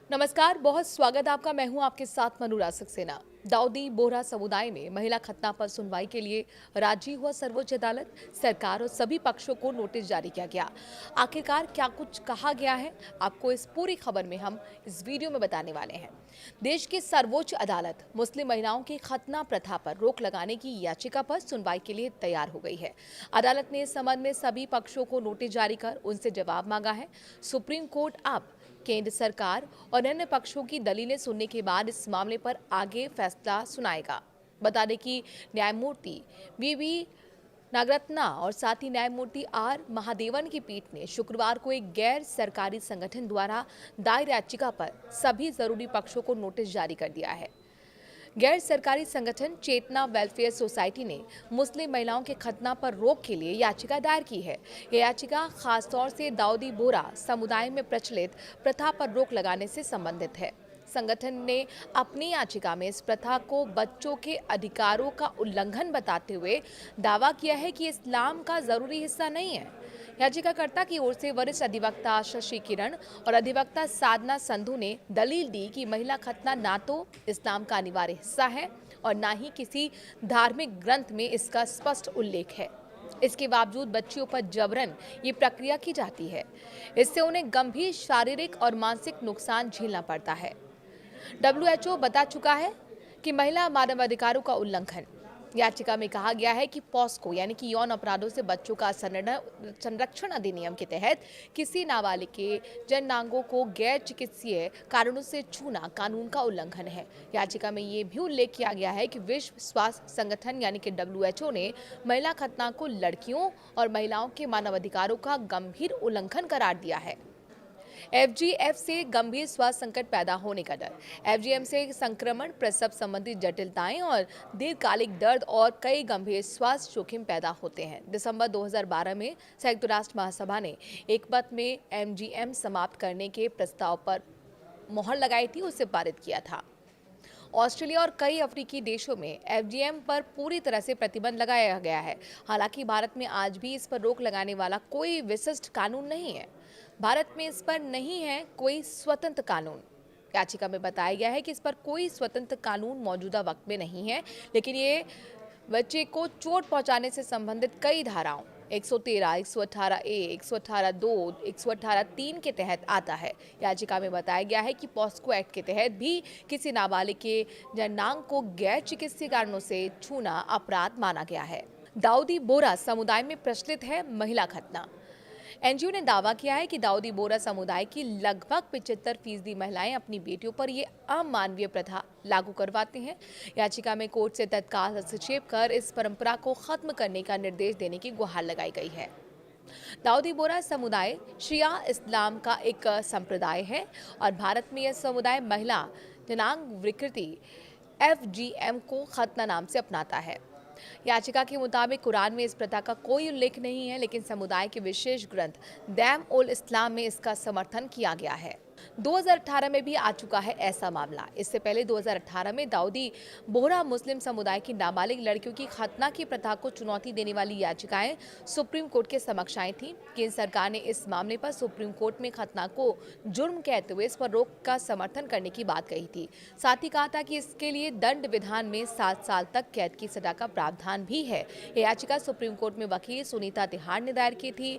नमस्कार, बहुत स्वागत आपका। मैं हूं आपके साथ मनुरा सक्सेना। दाऊदी बोहरा समुदाय में महिला खतना पर सुनवाई के लिए राजी हुआ सर्वोच्च अदालत। सरकार और सभी पक्षों को नोटिस जारी किया गया। आखिरकार क्या कुछ कहा गया है, आपको इस पूरी खबर में हम इस वीडियो में बताने वाले हैं। देश की सर्वोच्च अदालत मुस्लिम महिलाओं की खतना प्रथा पर रोक लगाने की याचिका पर सुनवाई के लिए तैयार हो गई है। अदालत ने इस संबंध में सभी पक्षों को नोटिस जारी कर उनसे जवाब मांगा है। सुप्रीम कोर्ट अब केंद्र सरकार और अन्य पक्षों की दलीलें सुनने के बाद इस मामले पर आगे फैसला सुनाएगा। बता दें कि न्यायमूर्ति वीवी नागरत्ना और साथ ही न्यायमूर्ति आर महादेवन की पीठ ने शुक्रवार को एक गैर सरकारी संगठन द्वारा दायर याचिका पर सभी जरूरी पक्षों को नोटिस जारी कर दिया है। गैर सरकारी संगठन चेतना वेलफेयर सोसाइटी ने मुस्लिम महिलाओं के खतना पर रोक के लिए याचिका दायर की है। यह याचिका खासतौर से दाऊदी बोहरा समुदाय में प्रचलित प्रथा पर रोक लगाने से संबंधित है। संगठन ने अपनी याचिका में इस प्रथा को बच्चों के अधिकारों का उल्लंघन बताते हुए दावा किया है कि इस्लाम का जरूरी हिस्सा नहीं है। याचिकाकर्ता की ओर से वरिष्ठ अधिवक्ता शशि किरण और अधिवक्ता साधना संधू ने दलील दी कि महिला खतना ना तो इस्लाम का अनिवार्य हिस्सा है और ना ही किसी धार्मिक ग्रंथ में इसका स्पष्ट उल्लेख है। इसके बावजूद बच्चियों पर जबरन ये प्रक्रिया की जाती है। इससे उन्हें गंभीर शारीरिक और मानसिक नुकसान झेलना पड़ता है। डब्ल्यूएचओ बता चुका है कि महिला मानवाधिकारों का उल्लंघन। याचिका में कहा गया है कि पॉस्को यानी कि यौन अपराधों से बच्चों का संरक्षण अधिनियम के तहत किसी नाबालिग के जननांगों को गैर चिकित्सीय कारणों से छूना कानून का उल्लंघन है। याचिका में ये भी उल्लेख किया गया है कि विश्व स्वास्थ्य संगठन यानी कि डब्ल्यूएचओ ने महिला खतना को लड़कियों और महिलाओं के मानवाधिकारों का गंभीर उल्लंघन करार दिया है। एफजीएफ से गंभीर स्वास्थ्य संकट पैदा होने का डर। एफजीएम से संक्रमण, प्रसव संबंधी जटिलताएं और दीर्घकालिक दर्द और कई गंभीर स्वास्थ्य जोखिम पैदा होते हैं। दिसंबर 2012 में संयुक्त राष्ट्र महासभा ने एक मत में एमजीएम समाप्त करने के प्रस्ताव पर मोहर लगाई थी, उसे पारित किया था। ऑस्ट्रेलिया और कई अफ्रीकी देशों में एफजीएम पर पूरी तरह से प्रतिबंध लगाया गया है। हालांकि भारत में आज भी इस पर रोक लगाने वाला कोई विशिष्ट कानून नहीं है। भारत में इस पर नहीं है कोई स्वतंत्र कानून। याचिका में बताया गया है कि इस पर कोई स्वतंत्र कानून मौजूदा वक्त में नहीं है, लेकिन ये बच्चे को चोट पहुंचाने से संबंधित कई धाराओं 113, 118 ए, 118 2, 118 3 के तहत आता है। याचिका में बताया गया है कि पॉस्को एक्ट के तहत भी किसी नाबालिग के जननांग को गैर चिकित्सीय कारणों से छूना अपराध माना गया है। दाऊदी बोहरा समुदाय में प्रचलित है महिला खतना। एनजीओ ने दावा किया है कि दाऊदी बोहरा समुदाय की लगभग 75% महिलाएं अपनी बेटियों पर ये अमानवीय प्रथा लागू करवाती हैं। याचिका में कोर्ट से तत्काल हस्तक्षेप कर इस परंपरा को खत्म करने का निर्देश देने की गुहार लगाई गई है। दाऊदी बोहरा समुदाय शिया इस्लाम का एक संप्रदाय है और भारत में यह समुदाय महिला जनांग विकृति एफजीएम को खतना नाम से अपनाता है। याचिका के मुताबिक कुरान में इस प्रथा का कोई उल्लेख नहीं है, लेकिन समुदाय के विशेष ग्रंथ दैम उल इस्लाम में इसका समर्थन किया गया है। 2018 में भी आ चुका है ऐसा मामला। इससे पहले 2018 में दाऊदी बोहरा मुस्लिम समुदाय की नाबालिग लड़कियों की खतना की प्रथा को चुनौती देने वाली याचिकाएं सुप्रीम कोर्ट के समक्ष आई थी। केंद्र सरकार ने इस मामले पर सुप्रीम कोर्ट में खतना को जुर्म कहते हुए इस पर रोक का समर्थन करने की बात कही थी। साथ ही कहा था कि इसके लिए दंड विधान में 7 साल तक कैद की सजा का प्रावधान भी है। यह याचिका सुप्रीम कोर्ट में वकील सुनीता तिहाड़ ने दायर की थी।